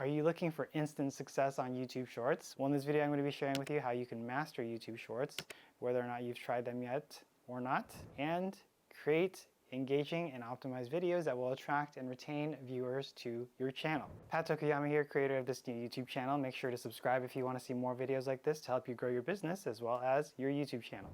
Are you looking for instant success on YouTube Shorts? Well, in this video, I'm going to be sharing with you how you can master YouTube Shorts, whether or not you've tried them yet or not, and create engaging and optimized videos that will attract and retain viewers to your channel. Pat Tokuyama here, creator of this new YouTube channel. Make sure to subscribe if you want to see more videos like this to help you grow your business as well as your YouTube channel.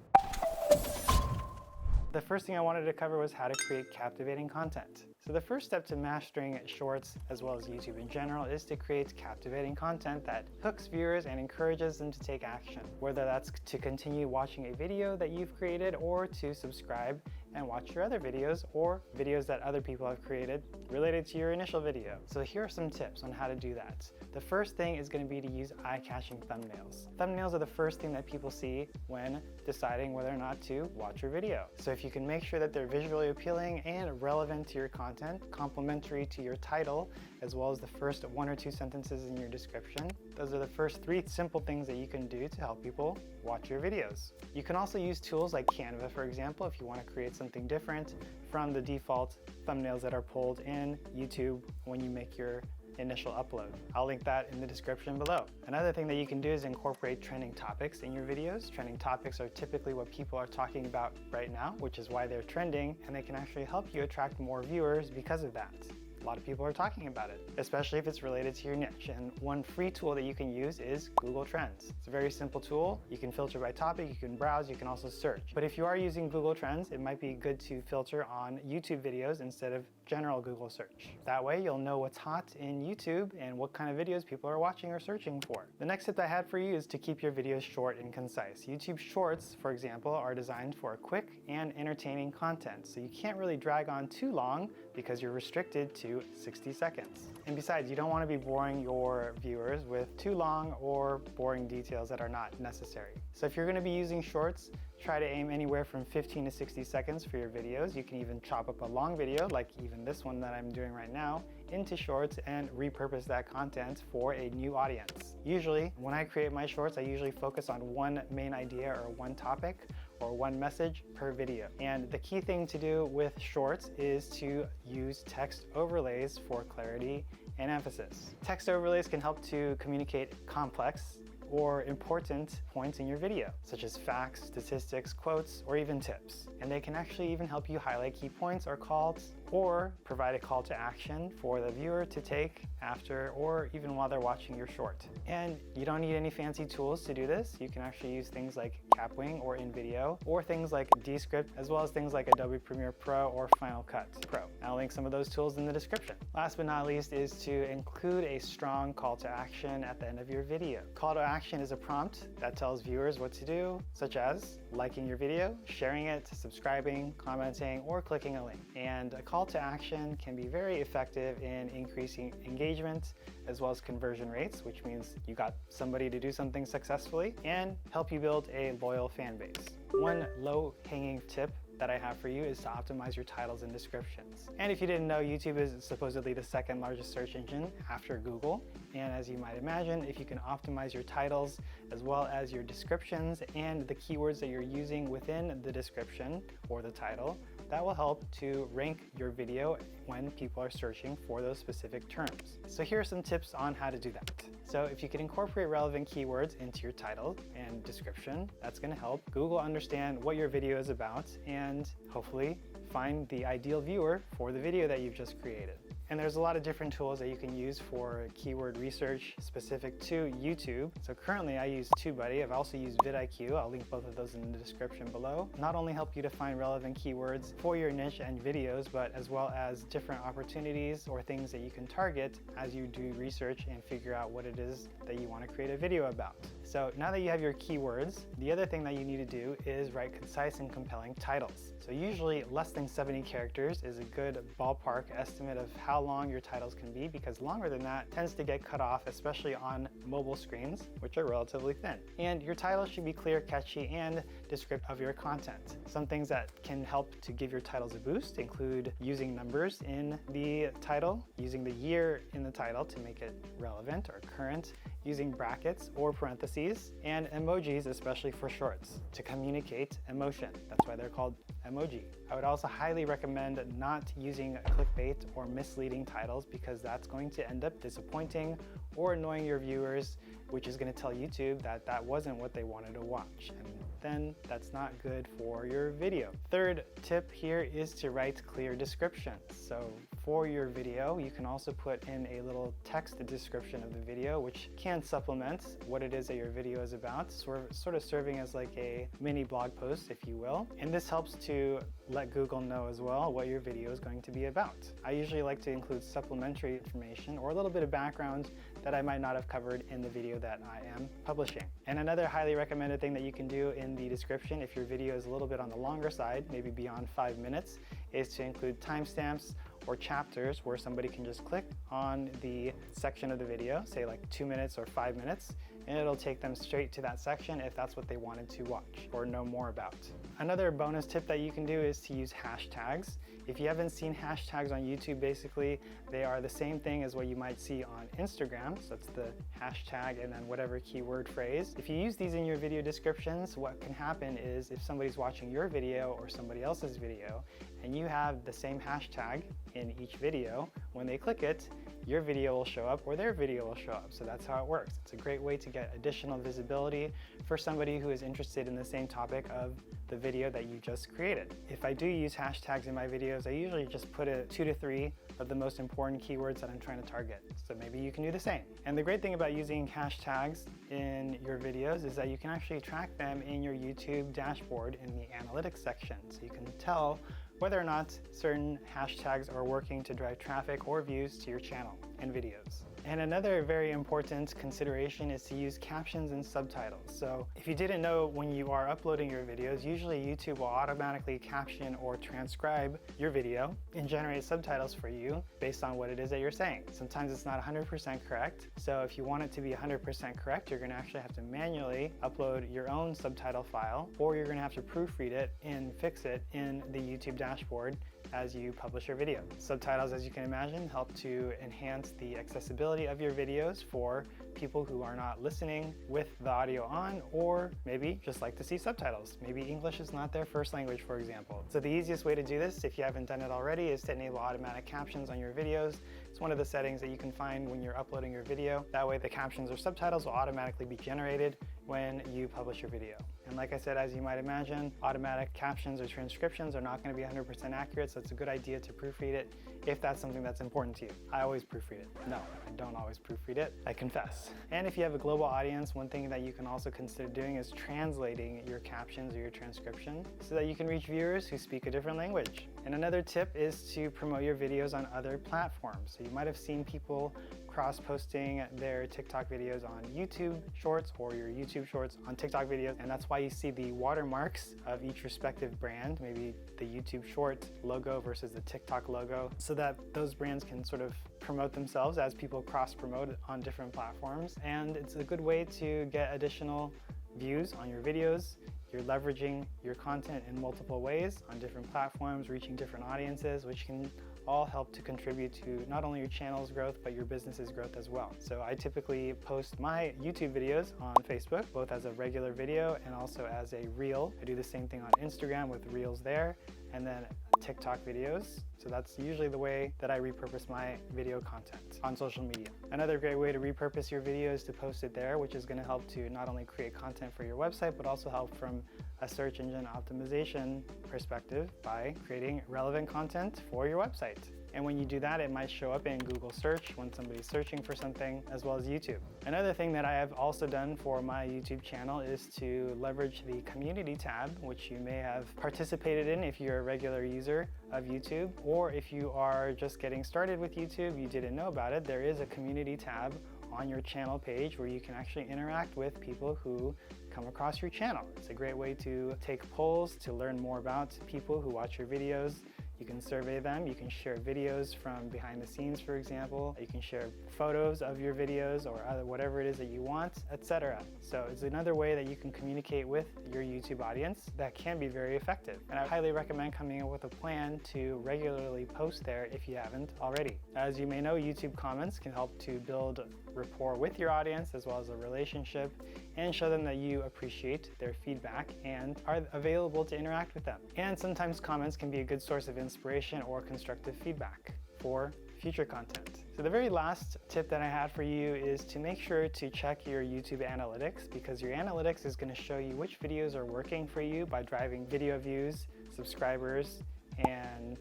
The first thing I wanted to cover was how to create captivating content. So the first step to mastering Shorts as well as YouTube in general is to create captivating content that hooks viewers and encourages them to take action, whether that's to continue watching a video that you've created or to subscribe and watch your other videos or videos that other people have created related to your initial video. So here are some tips on how to do that. The first thing is going to be to use eye-catching thumbnails. Thumbnails are the first thing that people see when deciding whether or not to watch your video. So if you can make sure that they're visually appealing and relevant to your content, complementary to your title, as well as the first 1 or 2 sentences in your description, those are the first 3 simple things that you can do to help people watch your videos. You can also use tools like Canva, for example, if you want to create something different from the default thumbnails that are pulled in YouTube when you make your initial upload. I'll link that in the description below. Another thing that you can do is incorporate trending topics in your videos. Trending topics are typically what people are talking about right now, which is why they're trending, and they can actually help you attract more viewers because of that. A lot of people are talking about it, especially if it's related to your niche. And one free tool that you can use is Google Trends. It's a very simple tool. You can filter by topic, you can browse, you can also search. But if you are using Google Trends, it might be good to filter on YouTube videos instead of general Google search. That way you'll know what's hot in YouTube and what kind of videos people are watching or searching for. The next tip I had for you is to keep your videos short and concise. YouTube Shorts, for example, are designed for quick and entertaining content. So you can't really drag on too long because you're restricted to 60 seconds. And besides, you don't want to be boring your viewers with too long or boring details that are not necessary. So if you're going to be using Shorts, try to aim anywhere from 15 to 60 seconds for your videos. You can even chop up a long video, like even this one that I'm doing right now, into Shorts and repurpose that content for a new audience. Usually, when I create my Shorts, I usually focus on one main idea or one topic or one message per video. And the key thing to do with Shorts is to use text overlays for clarity and emphasis. Text overlays can help to communicate complex or important points in your video, such as facts, statistics, quotes, or even tips. And they can actually even help you highlight key points or calls, or provide a call to action for the viewer to take after or even while they're watching your short. And you don't need any fancy tools to do this. You can actually use things like Capwing or InVideo, or things like Descript, as well as things like Adobe Premiere Pro or Final Cut Pro. I'll link some of those tools in the description. Last but not least is to include a strong call to action at the end of your video. Call to action is a prompt that tells viewers what to do, such as liking your video, sharing it, subscribing, commenting, or clicking a link. And a call to action can be very effective in increasing engagement as well as conversion rates, which means you got somebody to do something successfully, and help you build a loyal fan base. One low-hanging tip that I have for you is to optimize your titles and descriptions. And if you didn't know, YouTube is supposedly the second largest search engine after Google. And as you might imagine, if you can optimize your titles as well as your descriptions and the keywords that you're using within the description or the title, that will help to rank your video when people are searching for those specific terms. So here are some tips on how to do that. So if you can incorporate relevant keywords into your title and description, that's going to help Google understand what your video is about and hopefully find the ideal viewer for the video that you've just created. And there's a lot of different tools that you can use for keyword research specific to YouTube. So currently I use TubeBuddy. I've also used vidIQ. I'll link both of those in the description below. Not only help you to find relevant keywords for your niche and videos, but as well as different opportunities or things that you can target as you do research and figure out what it is that you want to create a video about. So now that you have your keywords, the other thing that you need to do is write concise and compelling titles. So usually less than 70 characters is a good ballpark estimate of how long your titles can be, because longer than that tends to get cut off, especially on mobile screens, which are relatively thin. And your title should be clear, catchy, and description of your content. Some things that can help to give your titles a boost include using numbers in the title, using the year in the title to make it relevant or current, using brackets or parentheses, and emojis, especially for shorts, to communicate emotion. That's why they're called emoji. I would also highly recommend not using clickbait or misleading titles, because that's going to end up disappointing or annoying your viewers, which is going to tell YouTube that that wasn't what they wanted to watch. And then that's not good for your video. Third tip here is to write clear descriptions. So for your video, you can also put in a little text description of the video, which can supplement what it is that your video is about, sort of serving as like a mini blog post, if you will. And this helps to let Google know as well what your video is going to be about. I usually like to include supplementary information or a little bit of background that I might not have covered in the video that I am publishing. And another highly recommended thing that you can do in the description, if your video is a little bit on the longer side, maybe beyond 5 minutes, is to include timestamps or chapters where somebody can just click on the section of the video, say like 2 minutes or 5 minutes, and it'll take them straight to that section if that's what they wanted to watch or know more about. Another bonus tip that you can do is to use hashtags. If you haven't seen hashtags on YouTube, basically they are the same thing as what you might see on Instagram. So it's the hashtag and then whatever keyword phrase. If you use these in your video descriptions, what can happen is if somebody's watching your video or somebody else's video and you have the same hashtag in each video, when they click it, your video will show up or their video will show up. So that's how it works. It's a great way to get additional visibility for somebody who is interested in the same topic of the video that you just created. If I do use hashtags in my videos, I usually just put 2 to 3 of the most important keywords that I'm trying to target. So maybe you can do the same. And the great thing about using hashtags in your videos is that you can actually track them in your YouTube dashboard in the analytics section. So you can tell whether or not certain hashtags are working to drive traffic or views to your channel and videos. And another very important consideration is to use captions and subtitles. So if you didn't know, when you are uploading your videos, usually YouTube will automatically caption or transcribe your video and generate subtitles for you based on what it is that you're saying. Sometimes it's not 100% correct. So if you want it to be 100% correct, you're gonna actually have to manually upload your own subtitle file, or you're gonna have to proofread it and fix it in the YouTube dashboard as you publish your video. Subtitles, as you can imagine, help to enhance the accessibility of your videos for people who are not listening with the audio on, or maybe just like to see subtitles. Maybe English is not their first language, for example. So the easiest way to do this, if you haven't done it already, is to enable automatic captions on your videos. It's one of the settings that you can find when you're uploading your video. That way the captions or subtitles will automatically be generated when you publish your video. And like I said, as you might imagine, automatic captions or transcriptions are not going to be 100% accurate, so it's a good idea to proofread it if that's something that's important to you. I always proofread it. No, I don't always proofread it, I confess. And if you have a global audience, one thing that you can also consider doing is translating your captions or your transcription so that you can reach viewers who speak a different language. And another tip is to promote your videos on other platforms. So you might have seen people cross-posting their TikTok videos on YouTube Shorts or your YouTube Shorts on TikTok videos, and that's why you see the watermarks of each respective brand, maybe the YouTube Short logo versus the TikTok logo, so that those brands can sort of promote themselves as people cross-promote on different platforms. And it's a good way to get additional views on your videos. You're leveraging your content in multiple ways on different platforms, reaching different audiences, which can all help to contribute to not only your channel's growth, but your business's growth as well. So I typically post my YouTube videos on Facebook, both as a regular video and also as a reel. I do the same thing on Instagram with reels there, and then TikTok videos. So that's usually the way that I repurpose my video content on social media. Another great way to repurpose your video is to post it there, which is going to help to not only create content for your website, but also help from a search engine optimization perspective by creating relevant content for your website. And when you do that, it might show up in Google search when somebody's searching for something, as well as YouTube. Another thing that I have also done for my YouTube channel is to leverage the community tab, which you may have participated in if you're a regular user of YouTube, or if you are just getting started with YouTube, you didn't know about it. There is a community tab on your channel page where you can actually interact with people who come across your channel. It's a great way to take polls, to learn more about people who watch your videos. You can survey them, you can share videos from behind the scenes, for example. You can share photos of your videos or whatever it is that you want, etc. So it's another way that you can communicate with your YouTube audience that can be very effective. And I highly recommend coming up with a plan to regularly post there if you haven't already. As you may know, YouTube comments can help to build rapport with your audience as well as a relationship and show them that you appreciate their feedback and are available to interact with them. And sometimes comments can be a good source of inspiration or constructive feedback for future content. So the very last tip that I had for you is to make sure to check your YouTube analytics, because your analytics is going to show you which videos are working for you by driving video views, subscribers, and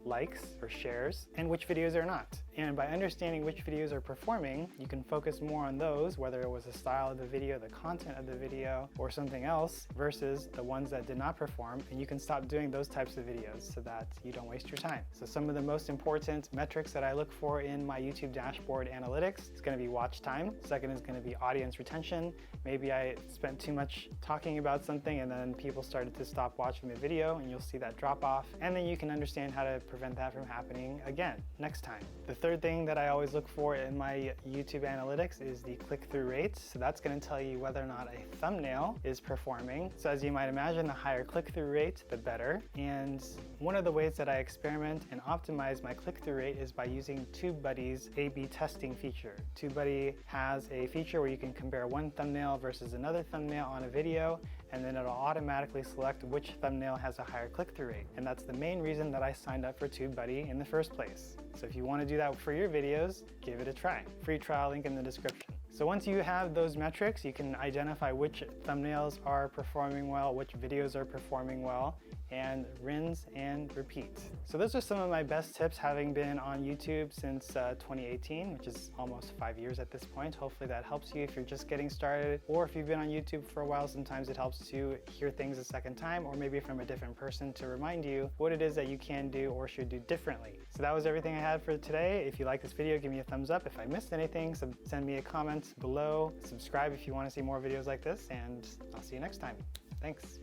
likes or shares, and which videos are not. And by understanding which videos are performing, you can focus more on those, whether it was the style of the video, the content of the video, or something else, versus the ones that did not perform, and you can stop doing those types of videos so that you don't waste your time. So some of the most important metrics that I look for in my YouTube dashboard analytics is going to be watch time. Second is going to be audience retention. Maybe I spent too much talking about something and then people started to stop watching the video, and you'll see that drop off. And then you can understand how to prevent that from happening again next time. The third thing that I always look for in my YouTube analytics is the click-through rate. So that's going to tell you whether or not a thumbnail is performing. So as you might imagine, the higher click-through rate, the better. And one of the ways that I experiment and optimize my click-through rate is by using TubeBuddy's A/B testing feature. TubeBuddy has a feature where you can compare one thumbnail versus another thumbnail on a video, and then it'll automatically select which thumbnail has a higher click-through rate. And that's the main reason that I signed up for TubeBuddy in the first place. So if you want to do that for your videos, give it a try. Free trial link in the description. So once you have those metrics, you can identify which thumbnails are performing well, which videos are performing well, and rinse and repeat. So those are some of my best tips, having been on YouTube since 2018, which is almost 5 years at this point. Hopefully that helps you if you're just getting started, or if you've been on YouTube for a while. Sometimes it helps to hear things a second time, or maybe from a different person to remind you what it is that you can do or should do differently. So that was everything I had for today. If you like this video, give me a thumbs up. If I missed anything, send me a comment below. Subscribe if you want to see more videos like this, and I'll see you next time. Thanks.